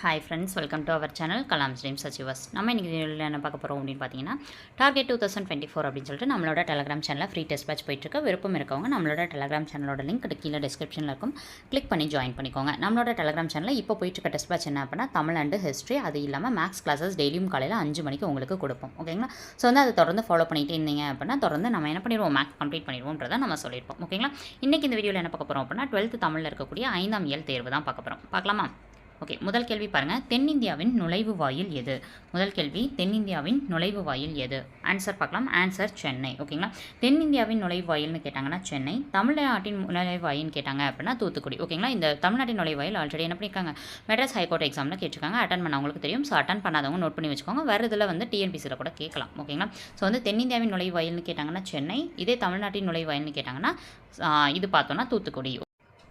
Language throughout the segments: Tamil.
Hi friends, welcome to our channel Kalam's dreams achievers. நம்ம இன்றைக்கி என்ன பார்க்க போகிறோம் அப்படின்னு பார்த்தீங்கன்னா, டார்கெட் 2024 அப்படின்னு சொல்லிட்டு நம்மளோட டெலகிராம் சேனலில் ஃப்ரீ டெஸ்ட் பேட்ச் போயிட்டுருக்கு. விருப்பம் இருக்கவங்க நம்மளோட டெலகிராம் சேனலோட லிங்க் கீழே டிஸ்கிரிப்ஷனில் இருக்கும், கிளிக் பண்ணி ஜாயின் பண்ணிக்கோங்க. நம்மளோட டெலகிராம் சேனலில் இப்போ போயிட்டுருக்க டெஸ்ட் பேட்ச் என்ன அப்படின்னா, தமிழ் அண்டு ஹிஸ்ட்ரி, அது இல்லாமல் மேக்ஸ் கிளாஸஸ் டெய்லியும் காலையில் 5 மணிக்கு உங்களுக்கு கொடுப்போம். ஓகேங்களா? ஸோ வந்து அதை தொடர்ந்து ஃபாலோ பண்ணிகிட்டே இருந்தீங்க அப்படின்னா தொடர்ந்து நம்ம என்ன பண்ணிடுவோம், மேக்ஸ் கம்ப்ளீட் பண்ணிடுவோம்ன்றதை நம்ம சொல்லியிருப்போம். ஓகேங்களா? இன்றைக்கி இந்த வீடியோவில் என்ன பார்க்க போகிறோம் அப்படின்னா, 12th தமிழில் இருக்கக்கூடிய 5ஆம் இயல் தேர்வு தான் பார்க்க போகிறோம். பார்க்கலாமா? ஓகே, முதல் கேள்வி பாருங்கள். தென்னிந்தியாவின் நுழைவு வாயில் எது? முதல் கேள்வி, தென்னிந்தியாவின் நுழைவு வாயில் எது? ஆன்சர் பார்க்கலாம். ஆன்சர் சென்னை. ஓகேங்களா? தென்னிந்தியாவின் நுழைவு வாயில்னு கேட்டாங்கன்னா சென்னை. தமிழ்நாட்டின் நுழைவு வாயில்னு கேட்டாங்க அப்படின்னா தூத்துக்குடி. ஓகேங்களா? இந்த தமிழ்நாட்டின் நுழைவு வாயில் ஆல்ரெடி என்ன பண்ணியிருக்காங்க, மெட்ராஸ் ஹைகோர்ட் எக்ஸாமில் கேட்டிருக்காங்க. அட்டன் பண்ணவங்களுக்கு தெரியும். ஸோ அட்டன் பண்ணாதவங்க நோட் பண்ணி வச்சுக்கோங்க. வேறு இதில் வந்து டிஎன்பிசியில் கூட கேட்கலாம். ஓகேங்களா? ஸோ வந்து தென்னிந்தியாவின் நுழைவு வாயில்னு கேட்டாங்கன்னா சென்னை. இதே தமிழ்நாட்டின் நுழைவு வாயில்னு கேட்டாங்கன்னா இது பார்த்தோன்னா தூத்துக்குடி.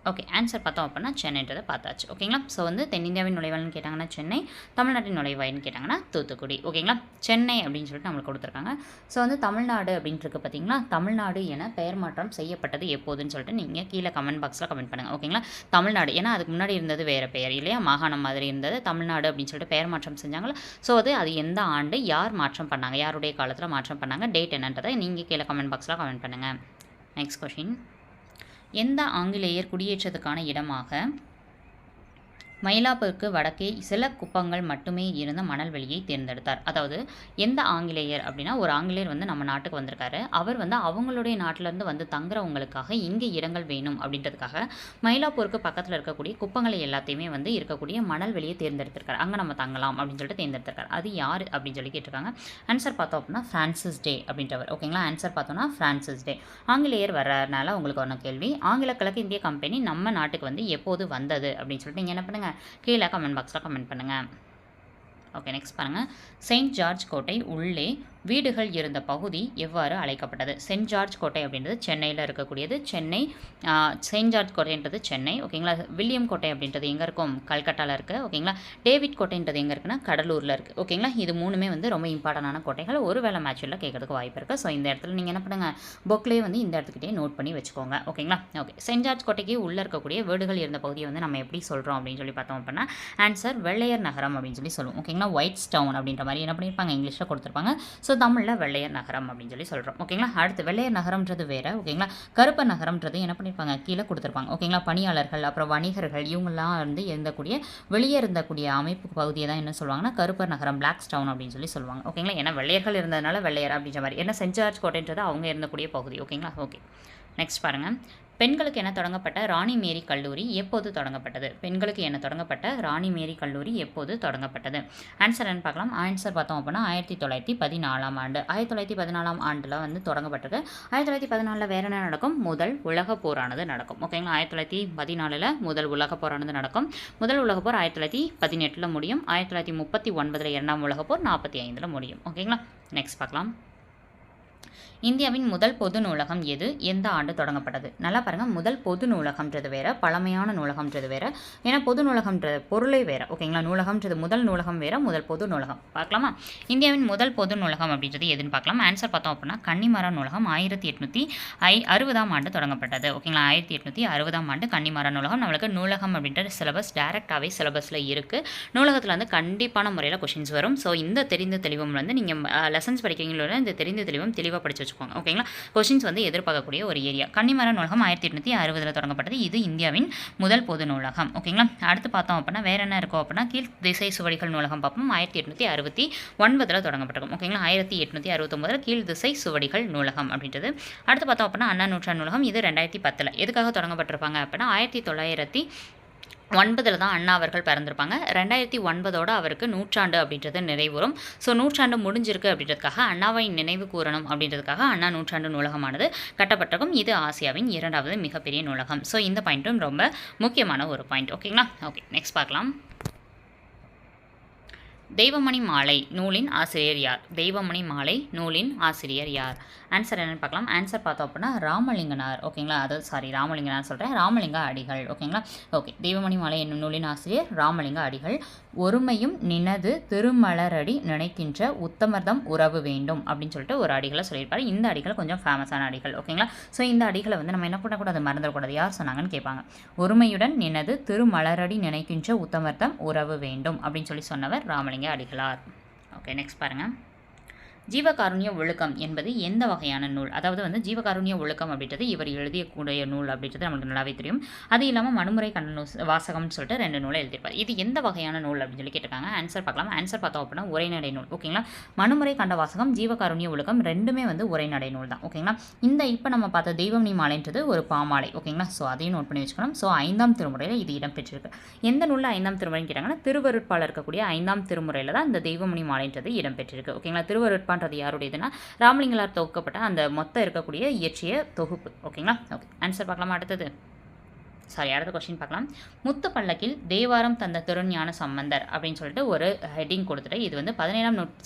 ஓகே, ஆன்சர் பார்த்தோம் அப்படின்னா சென்னைன்றதை பார்த்தாச்சு. ஓகேங்களா? ஸோ வந்து தென்னிந்தியாவின் நுழைவாயில்னு கேட்டாங்கன்னா சென்னை, தமிழ்நாட்டின் நுழைவாயில்னு கேட்டாங்கன்னா தூத்துக்குடி. ஓகேங்களா? சென்னை அப்படின்னு சொல்லிட்டு நம்மளுக்கு கொடுத்துருக்காங்க. ஸோ வந்து தமிழ்நாடு அப்படின்ட்டு பார்த்தீங்களா, தமிழ்நாடு என பெயர் மாற்றம் செய்யப்பட்டது எப்போதுன்னு சொல்லிட்டு நீங்கள் கீழே கமெண்ட் பாக்ஸில் கமெண்ட் பண்ணுங்கள். ஓகேங்களா? தமிழ்நாடு, ஏன்னா அதுக்கு முன்னாடி இருந்தது வேறு பெயர் இல்லையா, மாகாணம் மாதிரி இருந்தது. தமிழ்நாடு அப்படின்னு சொல்லிட்டு பெயர் மாற்றம் செஞ்சாங்களா. ஸோ அது எந்த ஆண்டு, யார் மாற்றம் பண்ணாங்க, யாருடைய காலத்தில் மாற்றம் பண்ணாங்க, டேட் என்னன்றதை நீங்கள் கீழே கமெண்ட் பாக்ஸில் கமெண்ட் பண்ணுங்கள். நெக்ஸ்ட் கொஷின், எந்த ஆங்கிலேயர் குடியேற்றத்துக்கான இடமாக மயிலாப்பூருக்கு வடக்கே சில குப்பங்கள் மட்டுமே இருந்த மணல்வெளியை தேர்ந்தெடுத்தார்? அதாவது எந்த ஆங்கிலேயர் அப்படின்னா, ஒரு ஆங்கிலேயர் வந்து நம்ம நாட்டுக்கு வந்திருக்காரு. அவர் வந்து அவங்களுடைய நாட்டிலேருந்து வந்து தங்குறவங்களுக்காக இங்கே இடங்கள் வேணும் அப்படின்றதுக்காக மயிலாப்பூருக்கு பக்கத்தில் இருக்கக்கூடிய குப்பங்களை எல்லாத்தையுமே வந்து இருக்கக்கூடிய மணல்வெளியை தேர்ந்தெடுத்திருக்காரு. அங்கே நம்ம தங்கலாம் அப்படின்னு சொல்லிட்டு தேர்ந்தெடுத்திருக்காரு. அது யார் அப்படின்னு சொல்லி கேட்டிருக்காங்க. ஆன்சர் பார்த்தோம் அப்படின்னா ஃப்ரான்சிஸ் டே அப்படின்றவர். ஓகேங்களா? ஆன்சர் பார்த்தோம்னா ஃப்ரான்சிஸ் டே. ஆங்கிலேயர் வர்றதுனால உங்களுக்கு ஒன்று கேள்வி, ஆங்கில கிழக்கு இந்திய கம்பெனி நம்ம நாட்டுக்கு வந்து எப்போது வந்தது அப்படின்னு சொல்லிட்டு நீங்கள் என்ன பண்ணுங்கள், கீழே கமெண்ட் பாக்ஸில் கமெண்ட் பண்ணுங்கள். ஓகே, நெக்ஸ்ட் பாருங்கள். செயின்ட் ஜார்ஜ் கோட்டை உள்ளே வீடுகள் இருந்த பகுதி எவ்வாறு அழைக்கப்பட்டது? செயின்ட் ஜார்ஜ் கோட்டை அப்படின்றது சென்னையில் இருக்கக்கூடியது. சென்னை செயின்ட் ஜார்ஜ் கோட்டைன்றது சென்னை. ஓகேங்களா? வில்லியம் கோட்டை அப்படின்றது எங்கே இருக்கும், கல்கட்டாவில் இருக்குது. ஓகேங்களா? டேவிட் கோட்டைன்றது எங்கே இருக்குன்னா கடலூரில் இருக்குது. ஓகேங்களா? இது மூணுமே வந்து ரொம்ப இம்பார்ட்டண்டான கோட்டைகள். ஒரு வேளை மேட்சில் கேட்கறதுக்கு வாய்ப்பு இருக்குது. ஸோ இந்த இடத்துல நீங்கள் என்ன பண்ணுங்கள், புக்லேயே வந்து இந்த இடத்துக்கிட்டே நோட் பண்ணி வச்சுக்கோங்க. ஓகேங்களா? ஓகே, செயின்ட் ஜார்ஜ் கோட்டைக்கு உள்ளே இருக்கக்கூடிய வீடுகள் இருந்த பகுதியை வந்து நம்ம எப்படி சொல்கிறோம் அப்படின்னு சொல்லி பார்த்தோம் அப்படின்னா ஆன்சர் வெள்ளையர் நகரம் அப்படின்னு சொல்லி சொல்லுவோம். ஓகேங்களா? ஒயிட்ஸ் டவுன் அப்படின்ற மாதிரி என்ன பண்ணியிருப்பாங்க, இங்கிலீஷில் கொடுத்துருப்பாங்க. ஸோ தமிழில் வெள்ளையர் நகரம் அப்படின்னு சொல்லி சொல்கிறோம். ஓகேங்களா? அடுத்து வெள்ளையர் நகரம்ன்றது வேறு. ஓகேங்களா? கருப்பு நகரம்ன்றது என்ன பண்ணியிருப்பாங்க, கீழே கொடுத்துருப்பாங்க. ஓகேங்களா? பணியாளர்கள், அப்புறம் வணிகர்கள், இவங்கெல்லாம் வந்து இருந்தக்கூடிய வெளியே இருந்தக்கூடிய அமைப்பு பகுதியை தான் என்ன சொல்லுவாங்கன்னா கருப்பர் நகரம், பிளாக்ஸ் டவுன் அப்படின்னு சொல்லி சொல்லுவாங்க. ஓகேங்களா? ஏன்னா வெள்ளையர்கள் இருந்ததுனால வெள்ளையர் அப்படின்ற மாதிரி. ஏன்னா செயின்ட் ஜார்ஜ் கோட்டைன்றது அவங்க இருந்தக்கூடிய பகுதி. ஓகேங்களா? ஓகே, நெக்ஸ்ட் பாருங்கள். பெண்களுக்கு என தொடங்கப்பட்ட ராணி மேரி கல்லூரி எப்போது தொடங்கப்பட்டது? பெண்களுக்கு என தொடங்கப்பட்ட ராணி மேரி கல்லூரி எப்போது தொடங்கப்பட்டது? ஆன்சர் என்ன பார்க்கலாம். ஆன்சர் பார்த்தோம் அப்படின்னா 1914 ஆண்டு. 1914 ஆண்டில் வந்து தொடங்கப்பட்டது. 1914 வேறு என்ன நடக்கும், முதல் உலக போரானது நடக்கும். ஓகேங்களா? 1914 முதல் உலக போரானது நடக்கும். முதல் உலக போர் 1918 முடியும். 1939 இரண்டாம் உலக போர் 45 முடியும். ஓகேங்களா? நெக்ஸ்ட் பார்க்கலாம். இந்தியாவின் முதல் பொது நூலகம் எது, எந்த ஆண்டு தொடங்கப்பட்டது? நல்லா பாருங்கள், முதல் பொது நூலகம்ன்றது வேறு, பழமையான நூலகம்ன்றது வேறு. ஏன்னா பொது நூலகம்ன்றது பொருளே வேறு. ஓகேங்களா? நூலகம்ன்றது முதல் நூலகம் வேறு, முதல் பொது நூலகம். பார்க்கலாமா? இந்தியாவின் முதல் பொது நூலகம் அப்படின்றது எதுன்னு பார்க்கலாம். ஆன்சர் பார்த்தோம் அப்படின்னா கன்னிமரா நூலகம் 1860 ஆண்டு தொடங்கப்பட்டது. ஓகேங்களா? 1860 ஆண்டு கன்னிமரா நூலகம். நம்மளுக்கு நூலகம் அப்படின்ற சிலபஸ் டேரெக்டாகவே சிலபஸில் இருக்குது. நூலகத்தில் வந்து கண்டிப்பான முறையில் கொஷின்ஸ் வரும். ஸோ இந்த தெரிந்த தெளிவும் வந்து நீங்கள் லெசன்ஸ் படிக்கிறீங்களோட இந்த தெரிந்த தெளிவும் தெளிவாக படிச்சு வச்சுக்கோங்க. ஓகேங்களா? கொஷின்ஸ் வந்து எதிர்பார்க்கக்கூடிய ஒரு ஏரியா. கன்னிமரா நூலகம் 1860 தொடங்கப்பட்டது. இது இந்தியாவின் முதல் பொது நூலகம். ஓகேங்களா? அடுத்து பார்த்தோம் அப்படின்னா வேற என்ன இருக்கும் அப்படின்னா கீழ் திசை சுவடிகள் நூலகம் பார்ப்போம். 1869 தொடங்கப்பட்டிருக்கும். ஓகேங்களா? 1869 கீழ் திசை சுவடிகள் நூலகம் அப்படின்றது. அடுத்து பார்த்தோம் அப்படின்னா அண்ணா நூற்றாண்டு நூலகம். இது 2010 எதுக்காக தொடங்கப்பட்டிருப்பாங்க அப்படின்னா 1909 தான் அண்ணா அவர்கள் பிறந்திருப்பாங்க. 2009 அவருக்கு நூற்றாண்டு அப்படின்றது நிறைவுறும். ஸோ நூற்றாண்டு முடிஞ்சிருக்கு அப்படின்றதுக்காக அண்ணாவை நினைவு கூறணும் அப்படின்றதுக்காக அண்ணா நூற்றாண்டு நூலகமானது கட்டப்பட்டிருக்கும். இது ஆசியாவின் 2வது மிகப்பெரிய நூலகம். ஸோ இந்த பாயிண்ட்டும் ரொம்ப முக்கியமான ஒரு பாயிண்ட். ஓகேங்களா? ஓகே, நெக்ஸ்ட் பார்க்கலாம். தெய்வமணி மாலை நூலின் ஆசிரியர் யார்? தெய்வமணி மாலை நூலின் ஆசிரியர் யார்? ஆன்சர் என்னென்னு பார்க்கலாம். ஆன்சர் பார்த்தோம் அப்படின்னா ராமலிங்கனார். ஓகேங்களா, அதாவது ராமலிங்கனார் சொல்கிறேன், ராமலிங்க அடிகள். ஓகேங்களா, ஓகே. தெய்வமணி மாலை என்னும் நூலின் ஆசிரியர் ராமலிங்க அடிகள். ஒருமையும் நினது திருமலரடி நினைக்கின்ற உத்தமர்தம் உறவு வேண்டும் அப்படின்னு சொல்லிட்டு ஒரு அடிகளை சொல்லியிருப்பாரு. இந்த அடிகள் கொஞ்சம் ஃபேமஸான அடிகள். ஓகேங்களா, ஸோ இந்த அடிகளை வந்து நம்ம என்ன பண்ணக்கூடாது, மறந்துடக்கூடாது. யார் சொன்னாங்கன்னு கேட்பாங்க. ஒருமையுடன் நினது திருமலரடி நினைக்கின்ற உத்தமர்தம் உறவு வேண்டும் அப்படின்னு சொல்லி சொன்னவர் ராமலிங்க அடிகளார். ஓகே, நெக்ஸ்ட் பாருங்கள். ஜீவகாருண்ய ஒழுக்கம் என்பது எந்த வகையான நூல்? அதாவது வந்து ஜீவகாருண்ய ஒழுக்கம் அப்படின்றது இவர் எழுதியக்கூடிய நூல் அப்படின்றது நமக்கு நல்லாவே தெரியும். அது இல்லாமல் மனுமுறை கண்ண வாசகம்னு சொல்லிட்டு 2 நூலை எழுதியிருப்பார். இது எந்த வகையான நூல் அப்படின்னு சொல்லி கேட்டிருக்காங்க. ஆன்சர் பார்க்கலாம். ஆன்சர் பார்த்தோம் அப்படின்னா உரைநடை நூல். ஓகேங்களா, மனுமுறை கண்ட வாசகம், ஜீவகாருண்ய ஒழுக்கம் ரெண்டுமே வந்து உரைநடை நூல் தான். ஓகேங்களா, இப்போ நம்ம பார்த்த தெய்வமணி மாலைன்றது ஒரு பாமாலை. ஓகேங்களா, ஸோ அதையும் நோட் பண்ணி வச்சுக்கணும். ஸோ 5ஆம் திருமுறையில் இது இடம்பெற்றிருக்கு. எந்த நூலில் 5ஆம் திருமுறைன்னு கேட்டாங்கன்னா திருவருட்பால் இருக்கக்கூடிய 5ஆம் திருமுறையில் தான் இந்த தெய்வமணி மாலைன்றது இடம்பெற்றிருக்கு. ஓகேங்களா, திருவருட்பால் யாருடையதுன்னா ராமலிங்கனார் தொகுக்கப்பட்ட அந்த மொத்தம் இருக்கக்கூடிய இயற்றிய தொகுப்பு. ஓகேங்களா, ஓகே. ஆன்சர் பார்க்கலாமா? அடுத்த கொஸ்டின் பார்க்கலாம். முத்து பல்லக்கில் தேவாரம் தந்த திருஞான சம்பந்தர் அப்படின்னு சொல்லிட்டு ஒரு ஹெட்டிங் கொடுத்துட்டு இது வந்து 17ஆம்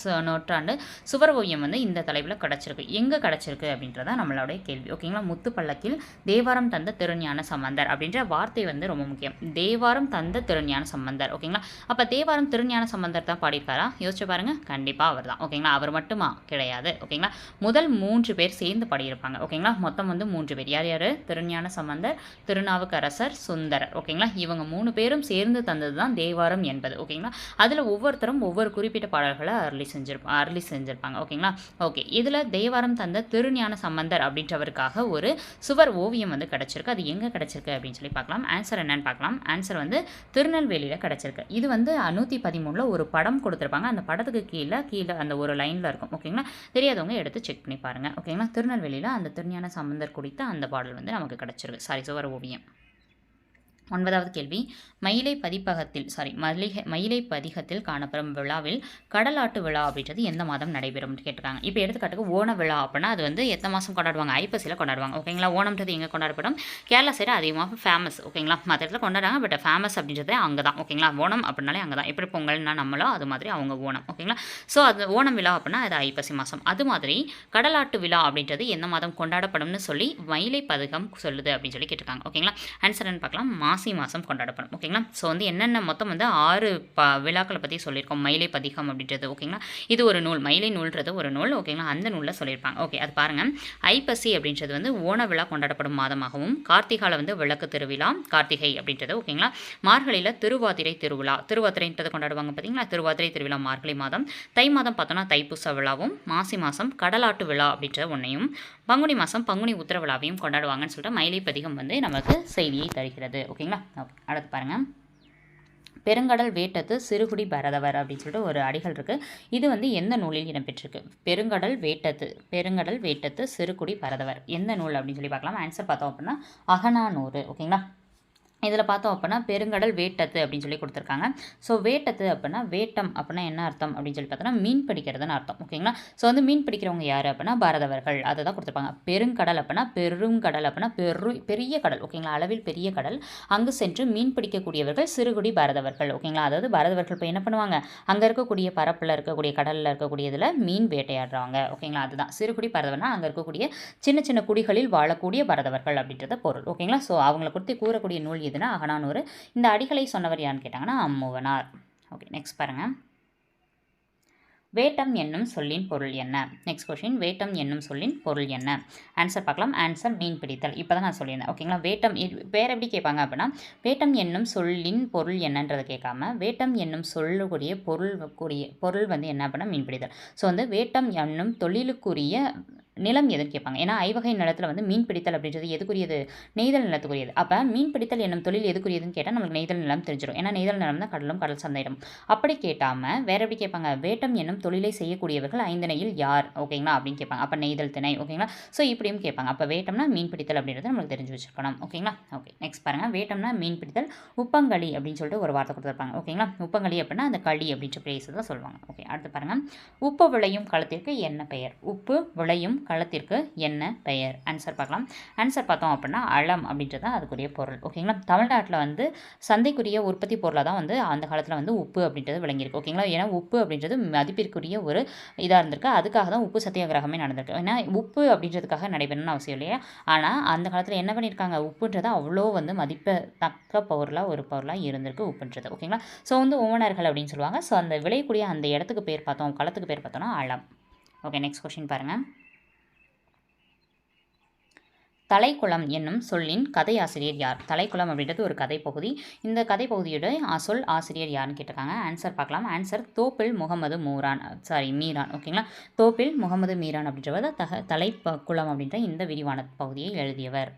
நூற்றாண்டு சுவர் ஓவியம் வந்து இந்த தலைப்பில் கிடச்சிருக்கு. எங்கே கிடச்சிருக்கு அப்படின்றதான் நம்மளுடைய கேள்வி. ஓகேங்களா, முத்து பல்லக்கில் தேவாரம் தந்த திருஞான சம்பந்தர் அப்படின்ற வார்த்தை வந்து ரொம்ப முக்கியம். தேவாரம் தந்த திருஞான சம்பந்தர். ஓகேங்களா, அப்போ தேவாரம் திருஞான சம்பந்தர் தான் பாடியிருக்காரா? யோசிச்சு பாருங்க. கண்டிப்பாக அவர் தான். ஓகேங்களா, அவர் மட்டுமா? கிடையாது. ஓகேங்களா, முதல் 3 பேர் சேர்ந்து பாடியிருப்பாங்க. ஓகேங்களா, மொத்தம் வந்து 3 பேர். யார் யார்? திருஞான சம்பந்தர், திருநாவுக்கரசர், சுந்தரர். ஓகேங்களா, இவங்க 3 பேரும் சேர்ந்து தந்தது தான் தேவாரம் என்பது. ஓகேங்களா, அதில் ஒவ்வொருத்தரும் ஒவ்வொரு குறிப்பிட்ட பாடல்களை அருளி செஞ்சிருப்பாங்க. ஓகேங்களா, ஓகே. இதில் தேவாரம் தந்த திருஞான சம்பந்தர் அப்படின்றவருக்காக ஒரு சுவர் ஓவியம் வந்து கிடச்சிருக்கு. அது எங்கே கிடச்சிருக்கு அப்படின்னு சொல்லி பார்க்கலாம். ஆன்சர் என்னன்னு பார்க்கலாம். ஆன்சர் வந்து திருநெல்வேலியில் கிடச்சிருக்கு. இது வந்து 113 ஒரு படம் கொடுத்துருப்பாங்க. அந்த படத்துக்கு கீழே அந்த ஒரு லைனில் இருக்கும். ஓகேங்களா, தெரியாதவங்க எடுத்து செக் பண்ணி பாருங்கள். ஓகேங்களா, திருநெல்வேலியில் அந்த திருஞான சம்பந்தர் குறித்த அந்த பாடல் வந்து நமக்கு கிடச்சிருக்கு. சுவர் ஓவியம். 9வது கேள்வி. மயிலை பதிகத்தில் காணப்படும் விழாவில் கடலாட்டு விழா அப்படின்றது எந்த மாதம் நடைபெறும் கேட்டிருக்காங்க. இப்போ எடுத்துக்காட்டுக்கு ஓண விழா அப்படின்னா அது வந்து எத்தனை மாதம் கொண்டாடுவாங்க? ஐப்பசியில் கொண்டாடுவாங்க. ஓகேங்களா, ஓணம்ன்றது எங்கே கொண்டாடப்படும்? கேரளா சைடு அதிகமாக ஃபேமஸ். ஓகேங்களா, மற்ற இடத்துல கொண்டாடுறாங்க, பட் ஃபேமஸ் அப்படின்றதே அங்கே தான். ஓகேங்களா, ஓணம் அப்படின்னாலே அங்கே தான். எப்படி பொங்கல்னா நம்மளோ அது மாதிரி அவங்க ஓணம். ஓகேங்களா, ஸோ அது ஓணம் விழா அப்படின்னா அது ஐப்பசி மாதம். அது மாதிரி கடலாட்டு விழா அப்படின்றது எந்த மாதம் கொண்டாடப்படும்னு சொல்லி மயிலை பதிகம் சொல்லுது அப்படின்னு சொல்லி கேட்டிருக்காங்க. ஓகேங்களா, ஆன்சர்னு பார்க்கலாம். மாசி மாதம் கொண்டாடப்படும். ஓகேங்களா, ஸோ வந்து என்னென்ன மொத்தம் வந்து 6 விழாக்களை பற்றி சொல்லியிருக்கோம். மயிலை பதிகம் அப்படின்றது. ஓகேங்களா, இது ஒரு நூல். மயிலை நூல்ன்றது ஒரு நூல். ஓகேங்களா, அந்த நூலில் சொல்லியிருப்பாங்க. ஓகே, அது பாருங்கள். ஐப்பசி அப்படின்றது வந்து ஓண விழா கொண்டாடப்படும் மாதமாகவும், கார்த்திகாவில் வந்து விளக்கு திருவிழா கார்த்திகை அப்படின்றது. ஓகேங்களா, மார்கழியில் திருவாதிரை திருவிழா, திருவாதிரைன்றது கொண்டாடுவாங்க. பார்த்தீங்களா, திருவாதிரை திருவிழா மார்கழி மாதம். தை மாதம் பார்த்தோன்னா தைப்பூச விழாவும், மாசி மாதம் கடலாட்டு விழா அப்படின்ற ஒன்றையும், பங்குனி மாதம் பங்குனி உத்திர விழாவையும் கொண்டாடுவாங்கன்னு சொல்லிட்டு மயிலை பதிகம் வந்து நமக்கு செய்தியை தருகிறது. ஓகேங்களா, ஓகே. அடுத்து பாருங்கள். பெருங்கடல் வேட்டத்து சிறுகுடி பரதவர் அப்படின்னு சொல்லிட்டு ஒரு அடிகள் இருக்குது. இது வந்து எந்த நூலில் இடம்பெற்றிருக்கு? பெருங்கடல் வேட்டத்து சிறுகுடி பரதவர் எந்த நூல் அப்படின்னு சொல்லி பார்க்கலாம். ஆன்சர் பார்த்தோம் அப்படின்னா அகநானூறு. ஓகேங்களா, இதில் பார்த்தோம் அப்படின்னா பெருங்கடல் வேட்டத்து அப்படின்னு சொல்லி கொடுத்துருக்காங்க. ஸோ வேட்டத்து அப்படின்னா வேட்டம் அப்படின்னா என்ன அர்த்தம் அப்படின்னு சொல்லி பார்த்தோன்னா மீன் பிடிக்கிறதுன்னு அர்த்தம். ஓகேங்களா, ஸோ வந்து மீன் பிடிக்கிறவங்க யார் அப்படின்னா பரதவர்கள். அதை தான் கொடுத்துருப்பாங்க. பெருங்கடல் அப்படின்னா பெருங்கடல் அப்படின்னா பெரிய கடல். ஓகேங்களா, அளவில் பெரிய கடல். அங்கு சென்று மீன் பிடிக்கக்கூடியவர்கள் சிறுகுடி பரதவர்கள். ஓகேங்களா, அதாவது பரதவர்கள் இப்போ என்ன பண்ணுவாங்க, அங்கே இருக்கக்கூடிய பரப்பில் இருக்கக்கூடிய கடலில் இருக்கக்கூடியதில் மீன் வேட்டையாடுறாங்க. ஓகேங்களா, அதுதான் சிறுகுடி பரதவர்னா அங்கே இருக்கக்கூடிய சின்ன சின்ன குடிகளில் வாழக்கூடிய பரதவர்கள் அப்படின்றத பொருள். ஓகேங்களா, ஸோ அவங்களை குறித்து கூறக்கூடிய நூல் எதுனா அகநானூறு. இந்த அடிகளை சொன்னவர் யான்னு கேட்டாங்கன்னா அம்முவனார். ஓகே, நெக்ஸ்ட் பாருங்க. வேட்டம் என்னும் சொல்லின் பொருள் என்ன? Next question. வேட்டம் என்னும் சொல்லின் பொருள் என்ன? ஆன்சர் பார்க்கலாம். ஆன்சர் மீன் பிடித்தல். இப்போ தான் நான் சொல்லியிருந்தேன். ஓகேங்களா, வேட்டம் பேர் எப்படி கேட்பாங்க அப்படின்னா வேட்டம் என்னும் சொல்லின் பொருள் என்னன்றதை கேட்காம வேட்டம் என்னும் சொல்லக்கூடிய பொருள் வந்து என்ன அப்படின்னா மீன் பிடித்தல். ஸோ வந்து வேட்டம் என்னும் தொழிலுக்குரிய நிலம் எதுன்னு கேட்பாங்க. ஏன்னா ஐவகை நிலத்தில் வந்து மீன் பிடித்தல் அப்படின்றது எதுக்குரியது? நெய்தல் நிலத்துக்குரியது. அப்போ மீன் பிடித்தல் என்னும் தொழில் எதுக்குரியதுன்னு கேட்டால் நமக்கு நெய்தல் நிலம் தெரிஞ்சிடும். ஏன்னா நெய்தல் நிலம் தான் கடலும் கடல் சந்தையிடம். அப்படி கேட்டாமல் வேற எப்படி கேட்பாங்க? வேட்டம் என்னும் தொழிலை செய்யக்கூடியவர்கள் ஐந்திணையில் யார்? ஓகேங்களா அப்படின்னு கேட்பாங்க. அப்போ நெய்தல் திணை. ஓகேங்களா, ஸோ இப்படியும் கேட்பாங்க. அப்போ வேட்டம்னா மீன் பிடித்தல் அப்படின்றது நம்மளுக்கு தெரிஞ்சு வச்சிருக்கணும். ஓகேங்களா, ஓகே. நெக்ஸ்ட் பாருங்கள். வேட்டம்னா மீன் பிடித்தல். உப்பங்களி அப்படின்னு சொல்லிட்டு ஒரு வார்த்தை கொடுத்துருப்பாங்க. ஓகேங்களா, உப்பங்களி அப்படின்னா அந்த களி அப்படின்ற பிளேஸ் தான் சொல்லுவாங்க. ஓகே, அடுத்து பாருங்கள். உப்பு விளையும் களத்திற்கு என்ன பெயர்? உப்பு விளையும் களத்திற்கு என்ன பெயர்? ஆன்சர் பார்க்கலாம். ஆன்சர் பார்த்தோம் அப்படின்னா அளம் அப்படின்றது தான் அதுக்குரிய பொருள். ஓகேங்களா? தமிழ்நாட்டில் வந்து சந்தைக்குரிய உற்பத்தி பொருளாக தான் வந்து அந்த காலத்தில் வந்து உப்பு அப்படின்றது விளங்கியிருக்கு. ஓகேங்களா? ஏன்னா உப்பு அப்படின்றது மதிப்பிற்குரிய ஒரு இதாக இருந்திருக்கு. அதுக்காக தான் உப்பு சத்தியாகிரகமே நடந்திருக்கு. ஏன்னா உப்பு அப்படின்றதுக்காக நடைபெறணும்னு அவசியம் இல்லையா? ஆனால் அந்த காலத்தில் என்ன பண்ணியிருக்காங்க, உப்புன்றது அவ்வளோ வந்து மதிப்பத்தக்க ஒரு பொருளாக இருந்திருக்கு உப்புன்றது. ஓகேங்களா? ஸோ வந்து ஓமனர்கள் அப்படின்னு சொல்லுவாங்க. ஸோ அந்த விளையக்கூடிய அந்த இடத்துக்கு பேர் பார்த்தோம், களத்துக்கு பேர் பார்த்தோம்னா அளம். ஓகே, நெக்ஸ்ட் கொஸ்டின் பாருங்கள். தலைக்குளம் என்னும் சொல்லின் கதை ஆசிரியர் யார்? தலைக்குளம் அப்படின்றது ஒரு கதை பகுதி. இந்த கதை பகுதியோட சொல் ஆசிரியர் யாருன்னு கேட்டிருக்காங்க. ஆன்சர் பார்க்கலாம். ஆன்சர் தோப்பில் முகமது மீரான். ஓகேங்களா? தோப்பில் முகமது மீரான் அப்படின்றவர் தலைக்குளம் அப்படின்ற இந்த விரிவான பகுதியை எழுதியவர்.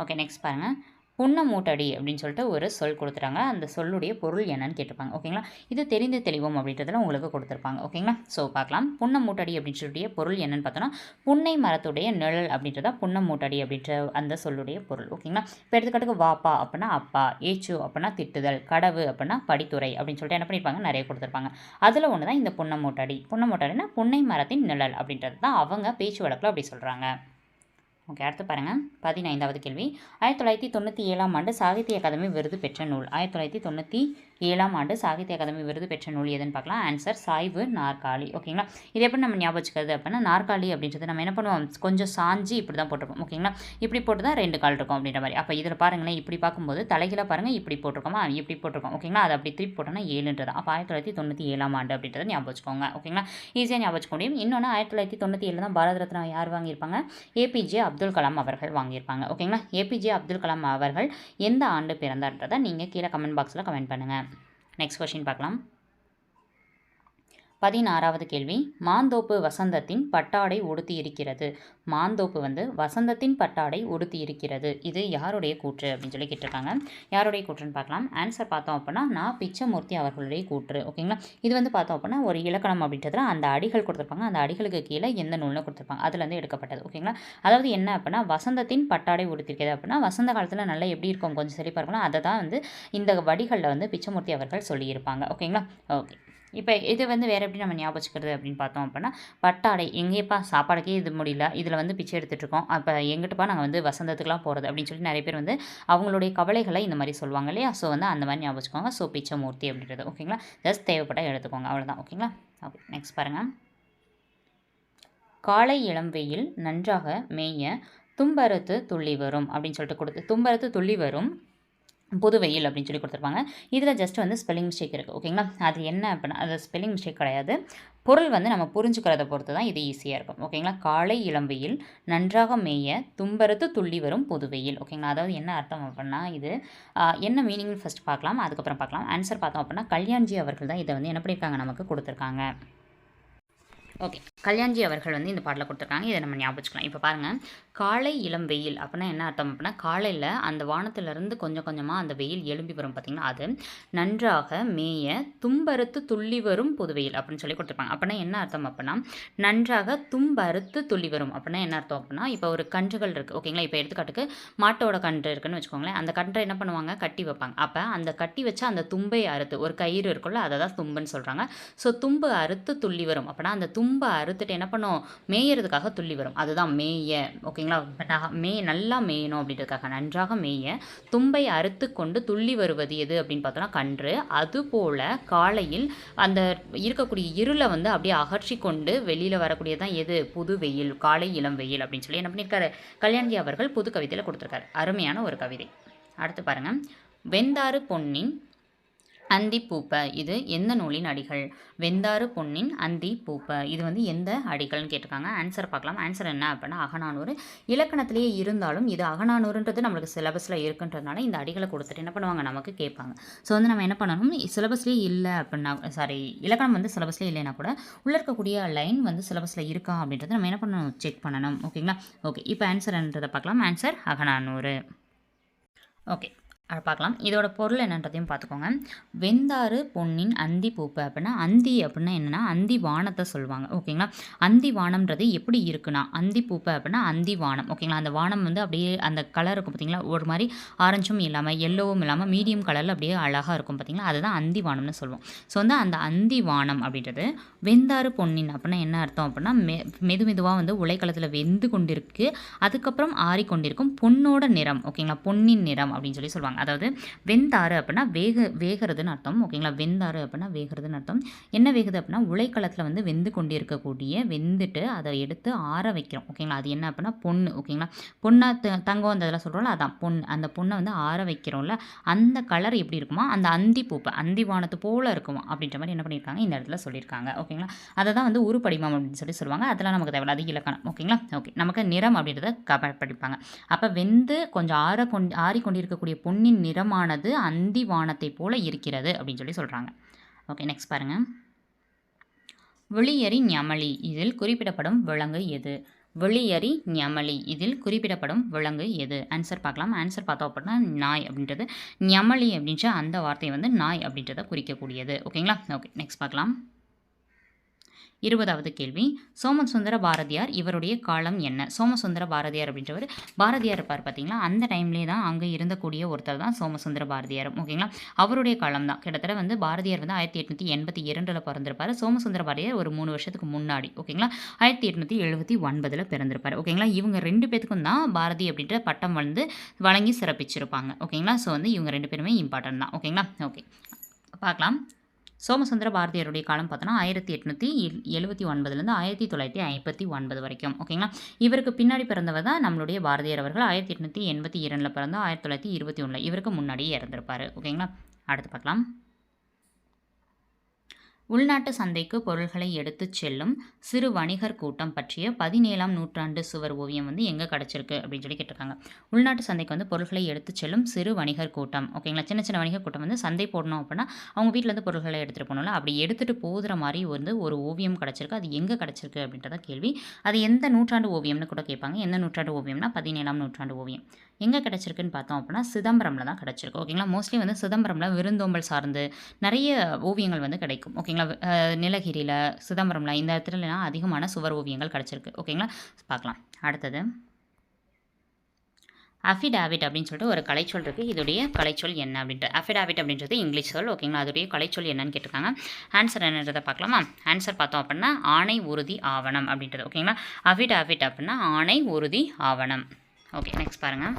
ஓகே, நெக்ஸ்ட் பாருங்கள். புன்னமூட்டடி அப்படின்னு சொல்லிட்டு ஒரு சொல் கொடுத்துட்டாங்க. அந்த சொல்லுடைய பொருள் என்னன்னு கேட்டிருப்பாங்க. ஓகேங்களா? இது தெரிந்து தெளிவோம் அப்படின்றதுல உங்களுக்கு கொடுத்துருப்பாங்க. ஓகேங்களா? ஸோ பார்க்கலாம். புன்னமூட்டடி அப்படின்னு சொல்லிய பொருள் என்னன்னு பார்த்தோன்னா, புன்னை மரத்துடைய நிழல் அப்படின்றத புன்னமூட்டடி அப்படின்ற அந்த சொல்லுடைய பொருள். ஓகேங்களா? இப்போ எடுத்துக்காட்டுக்கு வாப்பா அப்படின்னா அப்பா, ஏச்சு அப்படின்னா திட்டுதல், கடவு அப்படின்னா படித்துறை அப்படின்னு சொல்லிட்டு என்ன பண்ணியிருப்பாங்க, நிறைய கொடுத்துருப்பாங்க. அதில் ஒன்று தான் இந்த புன்னமூட்டடி. புன்னமூட்டடினா புன்னை மரத்தின் நிழல் அப்படின்றது தான் அவங்க பேச்சு வழக்கில் அப்படி சொல்கிறாங்க. ஓகே, அடுத்து பாருங்கள். 15வது கேள்வி. 1997ஆம் ஆண்டு சாகித்ய அகாதமி விருது பெற்ற நூல். 1997ஆம் ஆண்டு சாகித்ய அகாதமி விருது பெற்ற நூல் எதுன்னு பார்க்கலாம். ஆன்சர் சாய்வு நாற்காலி. ஓகேங்களா? இது எப்படி நம்ம ஞாபகம் வச்சுக்கிறது அப்படின்னா, நாற்காலி அப்படின்றது நம்ம என்ன பண்ணுவோம், கொஞ்சம் சாஞ்சி இப்படி தான் போட்டிருப்போம். ஓகேங்களா? இப்படி போட்டு தான் 2 கால் இருக்கும் அப்படின்ற மாதிரி. அப்போ இதில் பாருங்களேன், இப்படி பார்க்கும்போது தலைகீழாக பாருங்கள், இப்படி போட்டிருக்கோமா, இப்படி போட்டிருக்கோம். ஓகேங்களா? அது அப்படி திருப்பி போட்டோம்னா 7ன்றது. அப்போ 1997ஆம் ஆண்டு அப்படின்றத ஞாபகம் வச்சுக்கோங்க. ஓகேங்களா? ஈஸியாக ஞாபகம் வச்சுக்க முடியும். இன்னொன்று 1997 தான் பாரத ரத்னா யார் வாங்கியிருப்பாங்க, ஏபிஜே அப்துல் கலாம் அவர்கள் வாங்கியிருப்பாங்க. ஓகேங்களா? ஏபிஜே அப்துல் கலாம் அவர்கள் எந்த ஆண்டு பிறந்தார்ன்றதை நீங்கள் கீழே கமெண்ட் பாக்ஸில் கமெண்ட் பண்ணுங்கள். நெக்ஸ்ட் கொஸ்டின் பார்க்கலாம். 16வது கேள்வி. மாந்தோப்பு வசந்தத்தின் பட்டாடை உடுத்தி இருக்கிறது. மாந்தோப்பு வந்து வசந்தத்தின் பட்டாடை உடுத்தி இருக்கிறது. இது யாருடைய கூற்று அப்படின்னு சொல்லி கேட்டிருக்காங்க. யாருடைய கூற்றுன்னு பார்க்கலாம். ஆன்சர் பார்த்தோம் அப்படின்னா நான் பிச்சமூர்த்தி அவர்களுடைய கூற்று. ஓகேங்களா? இது வந்து பார்த்தோம் அப்படின்னா ஒரு இலக்கணம் அப்படின்றதுல அந்த அடிகள் கொடுத்துருப்பாங்க. அந்த அடிகளுக்கு கீழே எந்த நூல்னு கொடுத்துருப்பாங்க. அதுலேருந்து எடுக்கப்பட்டது. ஓகேங்களா? அதாவது என்ன அப்படின்னா, வசந்தத்தின் பட்டாடை உடுத்திருக்கிறது அப்படின்னா வசந்த காலத்தில் நல்லா எப்படி இருக்கும், கொஞ்சம் செழிப்பாக இருக்கலாம். அதை தான் வந்து இந்த வடிகளில் வந்து பிச்சமூர்த்தி அவர்கள் சொல்லியிருப்பாங்க. ஓகேங்களா? ஓகே, இப்போ இது வந்து வேறு எப்படி நம்ம ஞாபகம் வச்சுக்கிறது அப்படின்னு பார்த்தோம் அப்படின்னா, பட்டாடை எங்கேப்பா சாப்பாடுக்கே இது முடியல, இதில் வந்து பிச்சை எடுத்துகிட்ருக்கோம், அப்போ எங்கிட்டப்பா நாங்கள் வந்து வசந்தத்துக்குலாம் போகிறது அப்படின்னு சொல்லி நிறைய பேர் வந்து அவங்களுடைய கவலைகளை இந்த மாதிரி சொல்லுவாங்க இல்லையா? ஸோ வந்து அந்த மாதிரி ஞாபகம் வச்சுக்கோங்க. ஸோ பிச்சமூர்த்தி அப்படின்றது. ஓகேங்களா? ஜஸ்ட் தேவைப்பட்டால் எடுத்துக்கோங்க, அவ்வளோதான். ஓகேங்களா? ஓகே, நெக்ஸ்ட் பாருங்கள். காலை இளம் வெயில் நன்றாக மேய தும்பறுத்து துள்ளி வரும் அப்படின்னு சொல்லிட்டு தும்பறுத்து துள்ளி வரும் புதுவெயில் அப்படின்னு சொல்லி கொடுத்துருப்பாங்க. இதில் ஜஸ்ட் வந்து ஸ்பெல்லிங் மிஸ்டேக் இருக்குது. ஓகேங்களா? அது என்ன அப்படின்னா, அது ஸ்பெல்லிங் மிஸ்டேக் கிடையாது. பொருள் வந்து நம்ம புரிஞ்சுக்கிறத பொறுத்து தான் இது ஈஸியாக இருக்கும். ஓகேங்களா? காலை இளம்பெயில் நன்றாக மேய தும்பறுத்து துள்ளி வரும் புதுவெயில். ஓகேங்களா? அதாவது என்ன அர்த்தம் அப்படின்னா, இது என்ன மீனிங்னு ஃபஸ்ட் பார்க்கலாம், அதுக்கப்புறம் பார்க்கலாம். ஆன்சர் பார்த்தோம் அப்படின்னா, கல்யாண்ஜி அவர்கள் தான் இதை வந்து என்ன பண்ணியிருக்காங்க, நமக்கு கொடுத்துருக்காங்க. ஓகே, கல்யாண்ஜி அவர்கள் வந்து இந்த பாடலை கொடுத்துருக்காங்க. இதை நம்ம ஞாபகம் வச்சுக்கலாம். இப்போ பாருங்கள், காலை இளம் வெயில் அப்படின்னா என்ன அர்த்தம் அப்படின்னா, காலையில் அந்த வானத்திலிருந்து கொஞ்சம் கொஞ்சமாக அந்த வெயில் எழும்பி வரும் பார்த்திங்கன்னா, அது நன்றாக மேய தும்பறுத்து துள்ளி வரும் புதுவெயில் அப்படின்னு சொல்லி கொடுத்துருப்பாங்க. அப்படின்னா என்ன அர்த்தம் அப்படின்னா, நன்றாக தும்பறுத்து துள்ளி வரும் அப்படின்னா என்ன அர்த்தம் அப்படின்னா, இப்போ ஒரு கன்றுகள் இருக்குது. ஓகேங்களா? இப்போ எடுத்துக்காட்டுக்கு மாட்டோட கன்று இருக்குன்னு வச்சுக்கோங்களேன். அந்த கன்றை என்ன பண்ணுவாங்க, கட்டி வைப்பாங்க. அப்போ அந்த கட்டி வச்சு அந்த தும்பை அறுத்து ஒரு கயிறு இருக்குல்ல, அதை தான் தும்புன்னு சொல்கிறாங்க. ஸோ தும்பு அறுத்து துள்ளி வரும் அப்படின்னா, அந்த தும்பை அறுத்துட்டு என்ன பண்ணும், மேயறதுக்காக துள்ளி வரும். அதுதான் மேய. ஓகேங்களா? நல்லா மேயணும் அப்படின்றதுக்காக நன்றாக மேய தும்பை அறுத்து கொண்டு துள்ளி வருவது எது அப்படின்னு பார்த்தோன்னா கன்று. அதுபோல் காலையில் அந்த இருக்கக்கூடிய இருளை வந்து அப்படியே அகற்றி கொண்டு வெளியில் வரக்கூடியதான் எது, புது வெயில், காலை இளம் வெயில் அப்படின்னு சொல்லி என்ன பண்ணியிருக்காரு, கல்யாண்ஜி அவர்கள் புது கவிதையில் கொடுத்துருக்காரு. அருமையான ஒரு கவிதை. அடுத்து பாருங்கள். வெந்தாறு பொன்னின் அந்தி பூப்ப, இது எந்த நூலின் அடிகள்? வெந்தாறு பொன்னின் அந்தி பூப்ப, இது வந்து எந்த அடிகள்னு கேட்டிருக்காங்க. ஆன்சர் பார்க்கலாம். ஆன்சர் என்ன அப்படின்னா அகநானூறு. இலக்கணத்திலேயே இருந்தாலும் இது அகநானூறுன்றது நம்மளுக்கு சிலபஸில் இருக்குன்றதுனால இந்த அடிகளை கொடுத்துட்டு என்ன பண்ணுவாங்க, நமக்கு கேட்பாங்க. ஸோ வந்து நம்ம என்ன பண்ணணும், சிலபஸ்லேயே இல்லை அப்படின்னா, இலக்கணம் வந்து சிலபஸ்லேயே இல்லைன்னா கூட உள்ள இருக்கக்கூடிய லைன் வந்து சிலபஸில் இருக்கா அப்படின்றத நம்ம என்ன பண்ணணும், செக் பண்ணணும். ஓகேங்களா? ஓகே, இப்போ ஆன்சர்ன்றதை பார்க்கலாம். ஆன்சர் அகநானூறு. ஓகே, பார்க்கலாம். இதோட பொருள் என்னன்றதையும் பார்த்துக்கோங்க. வெந்தாறு பொன்னின் அந்தி பூப்பு அப்படின்னா, அந்தி அப்படின்னா என்னென்னா அந்தி வானத்தை சொல்லுவாங்க. ஓகேங்களா. அந்தி வானம்ன்றது எப்படி இருக்குன்னா, அந்தி பூப்பு அப்படின்னா அந்தி வானம். ஓகேங்களா. அந்த வானம் வந்து அப்படியே அந்த கலர் இருக்கும் பார்த்தீங்களா, ஒரு மாதிரி ஆரஞ்சும் இல்லாமல் எல்லோவும் இல்லாமல் மீடியம் கலரில் அப்படியே அழகாக இருக்கும் பார்த்தீங்களா, அதுதான் அந்தி வானம்னு சொல்லுவோம். ஸோ வந்து அந்த அந்தி வானம் அப்படின்றது வெந்தாறு பொன்னின் அப்படின்னா என்ன அர்த்தம் அப்படின்னா, மெது மெதுவாக வந்து உலைக்களத்தில் வெந்து கொண்டிருக்கு, அதுக்கப்புறம் ஆறிக்கொண்டிருக்கும் பொன்னோட நிறம். ஓகேங்களா. பொன்னின் நிறம் அப்படின்னு சொல்லி சொல்லுவாங்க. அதாவது வெந்தாறு அப்படின்னா வேகிறதுன்னு அர்த்தம். ஓகேங்களா. வெந்தாறு அப்படின்னா வேகிறதுன்னு அர்த்தம். என்ன வேகுது அப்படின்னா, உலைக்களத்தில் வந்து வெந்து கொண்டு இருக்கக்கூடிய வெந்துட்டு அதை எடுத்து ஆற வைக்கிறோம். ஓகேங்களா. அது என்ன அப்படின்னா பொண்ணு. ஓகேங்களா. பொண்ணா தங்கம் அந்த இதெல்லாம் சொல்கிறோம்ல, அதான் பொண்ணு. அந்த பொண்ணை வந்து ஆற வைக்கிறோம்ல, அந்த கலர் எப்படி இருக்குமா, அந்த அந்தி பூப்பை அந்தி வானத்து போல் இருக்குமா அப்படின்ற மாதிரி என்ன பண்ணியிருக்காங்க இந்த இடத்துல சொல்லியிருக்காங்க. ஓகேங்களா. அதை தான் வந்து உருப்படிமம் அப்படின்னு சொல்லி சொல்லுவாங்க. அதெல்லாம் நமக்கு தேவையில்ல, அது இலக்கணம். ஓகேங்களா. ஓகே, நமக்கு நிறம் அப்படின்றத படிப்பாங்க. அப்போ வெந்து கொஞ்சம் ஆறிக்கொண்டிருக்கக்கூடிய பொன்னின் நிறமானது அந்தி வானத்தை போல இருக்கிறது அப்படின்னு சொல்லி சொல்கிறாங்க. ஓகே, நெக்ஸ்ட் பாருங்கள். வெளியறி ஞமலி இதில் குறிப்பிடப்படும் விலங்கு எது? வெளியறி ஞமலி இதில் குறிப்பிடப்படும் விலங்கு எது? ஆன்சர் பார்க்கலாம். ஆன்சர் பார்த்தோம் அப்படின்னா நாய் அப்படின்றது. ஞமலி அப்படின்ற அந்த வார்த்தை வந்து நாய் அப்படின்றத குறிக்கக்கூடியது. ஓகேங்களா. ஓகே, நெக்ஸ்ட் பார்க்கலாம். 20வது கேள்வி. சோமசுந்தர பாரதியார் இவருடைய காலம் என்ன? சோமசுந்தர பாரதியார் அப்படின்றவர் பாரதியார் இருப்பார் பார்த்தீங்களா, அந்த டைம்லேயே தான் அங்கே இருந்தக்கூடிய ஒருத்தர் தான் சோமசுந்தர பாரதியார். ஓகேங்களா. அவருடைய காலம் தான் கிட்டத்தட்ட வந்து பாரதியார் வந்து 1882 பிறந்திருப்பார். சோமசுந்தர பாரதியார் ஒரு 3 வருஷத்துக்கு முன்னாடி. ஓகேங்களா. 1879 பிறந்திருப்பார். ஓகேங்களா. இவங்க 2 பேத்துக்கும் தான் பாரதி அப்படின்ற பட்டம் வந்து வழங்கி சிறப்பிச்சிருப்பாங்க. ஓகேங்களா. ஸோ வந்து இவங்க 2 பேருமே இம்பார்ட்டன்ட் தான். ஓகேங்களா. ஓகே, பார்க்கலாம். சோமசுந்தர பாரதியாருடைய காலம் பார்த்தோன்னா 1879லேருந்து 1959 வரைக்கும். ஓகேங்களா. இவருக்கு பின்னாடி பிறந்தவர் தான் நம்மளுடைய பாரதியார் அவர்கள். 1882 பிறந்தா 1921 இவருக்கு முன்னாடியே இறந்திருப்பார். ஓகேங்களா. அடுத்து பார்க்கலாம். உள்நாட்டு சந்தைக்கு பொருள்களை எடுத்துச் செல்லும் சிறு வணிகர் கூட்டம் பற்றிய 17ஆம் நூற்றாண்டு சுவர் ஓவியம் வந்து எங்கே கிடச்சிருக்கு அப்படின்னு சொல்லி கேட்டிருக்காங்க. உள்நாட்டு சந்தைக்கு வந்து பொருள்களை எடுத்துச் செல்லும் சிறு வணிகர் கூட்டம். ஓகேங்களா. சின்ன சின்ன வணிகர் கூட்டம் வந்து சந்தை போடணும் அப்படின்னா அவங்க வீட்டிலேருந்து பொருள்களை எடுத்துகிட்டு போகணும்ல, அப்படி எடுத்துகிட்டு போகிற மாதிரி வந்து ஒரு ஓவியம் கிடச்சிருக்கு. அது எங்கே கிடச்சிருக்கு அப்படின்றத கேள்வி. அது எந்த நூற்றாண்டு ஓவியம்னு கூட கேட்பாங்க. எந்த நூற்றாண்டு ஓவியம்னா 17ஆம் நூற்றாண்டு ஓவியம். எங்கே கிடச்சிருக்குன்னு பார்த்தோம் அப்படின்னா சிதம்பரமில் தான் கிடச்சிருக்கு. ஓகேங்களா. மோஸ்ட்லி வந்து சிதம்பரமில் விருந்தோம்பல் சார்ந்து நிறைய ஓவியங்கள் வந்து கிடைக்கும். ஓகேங்களா. நீலகிரியில், சிதம்பரமில் இந்த இடத்துலலாம் அதிகமான சுவர் ஓவியங்கள் கிடச்சிருக்கு. ஓகேங்களா. பார்க்கலாம். அடுத்தது அஃபிடாவிட் அப்படின்னு சொல்லிட்டு ஒரு கலைச்சொல் இருக்குது. இதோடைய கலைச்சொல் என்ன அப்படின்ட்டு. அஃபிடாவிட் அப்படின்றது இங்கிலீஷ் சொல். ஓகேங்களா. அதோடைய கலைச்சொல் என்னன்னு கேட்டிருக்காங்க. ஆன்சர் என்னன்றதை பார்க்கலாமா. ஆன்சர் பார்த்தோம் அப்படின்னா ஆணை உறுதி ஆவணம் அப்படின்றது. ஓகேங்களா. அஃபிடாவிட் அப்படின்னா ஆணை உறுதி ஆவணம். ஓகே, நெக்ஸ்ட் பாருங்கள்.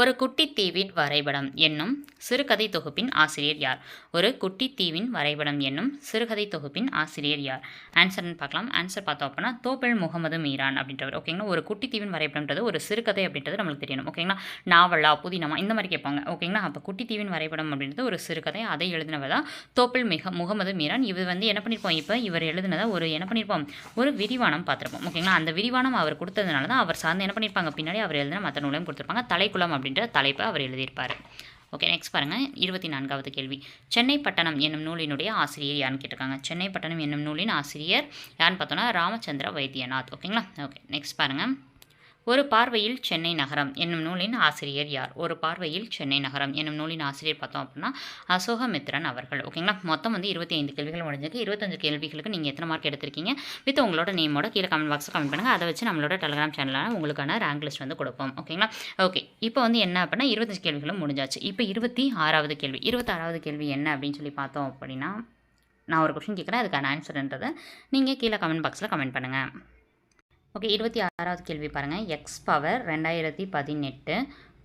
ஒரு குட்டி தீவின் வரைபடம் என்னும் சிறுகதை தொகுப்பின் ஆசிரியர் யார்? ஒரு குட்டி தீவின் வரைபடம் என்னும் சிறுகதை தொகுப்பின் ஆசிரியர் யார்? ஆன்சர்னு பார்க்கலாம். ஆன்சர் பார்த்தோம் அப்படின்னா தோப்பில் முகமது மீரான் அப்படின்றவர். ஓகேங்களா. ஒரு குட்டி தீவின் வரைபடம்ன்றது ஒரு சிறுகதை அப்படின்றது நம்மளுக்கு தெரியணும். ஓகேங்களா. நாவலா, புதினமா இந்த மாதிரி கேட்பாங்க. ஓகேங்களா. அப்போ குட்டி தீவின் வரைபடம் அப்படின்றது ஒரு சிறுகதை. அதை எழுதினவர் தான் தோப்பில் முகமது மீரான். இவர் வந்து என்ன பண்ணியிருப்போம், இப்போ இவர் எழுதினதை ஒரு என்ன பண்ணியிருப்போம், ஒரு விரிவானம் பார்த்துருப்போம். ஓகேங்களா. அந்த விரிவானம் அவர் கொடுத்ததுனால தான் அவர் சார்ந்து என்ன பண்ணியிருப்பாங்க, பின்னாடி அவர் எழுதின மற்ற நூலையும் கொடுத்துருப்பாங்க. தலைக்குளம் அப்படின்ற தலைப்பை அவர் எழுதியிருப்பார். ஓகே, நெக்ஸ்ட் பாருங்கள். 24வது கேள்வி. சென்னை பட்டணம் என்னும் நூலினுடைய ஆசிரியர் யாருன்னு கேட்டிருக்காங்க. சென்னை பட்டணம் என்னும் நூலின் ஆசிரியர் யாருன்னு பார்த்தோன்னா ராமச்சந்திர வைத்தியநாத். ஓகேங்களா. ஓகே, நெக்ஸ்ட் பாருங்கள். ஒரு பார்வையில் சென்னை நகரம் என்னும் நூலின் ஆசிரியர் யார்? ஒரு பார்வையில் சென்னை நகரம் என்னும் நூலின் ஆசிரியர் பார்த்தோம் அப்படின்னா அசோகமித்ரன் அவர்கள். ஓகேங்களா. மொத்தம் வந்து 25 கேள்விகள் முடிஞ்சிருக்கு. 25 கேள்விகளுக்கு நீங்கள் எத்தனை மார்க் எடுத்திருக்கீங்க வித் உங்களோட நேமோட கீழே கமெண்ட் பாக்ஸில் கமெண்ட் பண்ணுங்கள். அதை வச்சு நம்மளோட டெலிகிராம் சேனலில் உங்களுக்கான ரேங்க் லிஸ்ட் வந்து கொடுப்போம். ஓகேங்களா. ஓகே, இப்போ வந்து என்ன அப்படின்னா 25 கேள்விகளும் முடிஞ்சாச்சு. இப்போ 26வது கேள்வி. 26வது கேள்வி என்ன அப்படின்னு சொல்லி பார்த்தோம் அப்படின்னா, நான் ஒரு கொஸ்டின் கேட்குறேன், அதுக்கான ஆன்சர்ன்றதை நீங்கள் கீழே கமெண்ட் பாக்ஸில் கமெண்ட் பண்ணுங்கள். ஓகே, 26வது கேள்வி பாருங்கள். எக்ஸ் பவர் 2018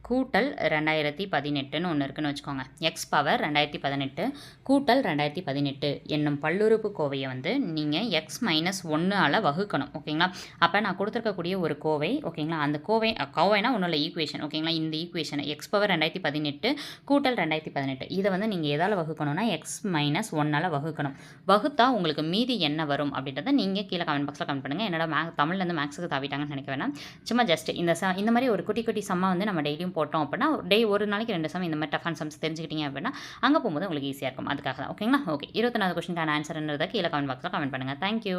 கூட்டல் 2018ன்னு ஒன்று இருக்குன்னு வச்சுக்கோங்க. எக்ஸ் பவர் 2018 கூட்டல் 2018 என்னும் பல்லுறுப்புக்கோவையை வந்து நீங்கள் எக்ஸ் மைனஸ் 1ஆல் வகுக்கணும். ஓகேங்களா. அப்போ நான் கொடுத்துருக்கக்கூடிய ஒரு கோவை. ஓகேங்களா. அந்த கோவைனா ஒன்றும் இல்லை, ஈக்குவேஷன். ஓகேங்களா. இந்த ஈக்குவேஷனை எக்ஸ் பவர் 2018 கூட்டல் 2018 இதை வந்து நீங்கள் எதால் வகுக்கணும்னா எக்ஸ் மைனஸ் 1ஆல் வகுக்கணும். வகுத்தா உங்களுக்கு மீதி என்ன வரும் அப்படின்றத நீங்கள் கீழே கமெண்ட் பாக்ஸில் கமெண்ட் பண்ணுங்கள். என்னோட தமிழ்லேருந்து மேக்ஸுக்கு தாவிட்டாங்கன்னு நினைக்க வேணாம். சும்மா ஜஸ்ட் இந்த மாதிரி ஒரு குட்டி குட்டி சம்மா வந்து நம்ம டெய்லியும் போட்டோம் அப்படின்னா ஒரு நாளைக்கு 2 சம் இந்த மாதிரி டஃப் அண்ட் சம்ஸ் தெரிஞ்சுக்கிட்டீங்க அப்படின்னா அங்கே போகும்போது உங்களுக்கு ஈஸியாக இருக்கும். அதுக்காக தான். ஓகேங்களா. ஓகே, 24வது கொஸ்டினுக்கான ஆன்சர் என்னதை கீழே கமெண்ட் பாக்ஸில் கமெண்ட் பண்ணுங்கள். தேங்க்யூ.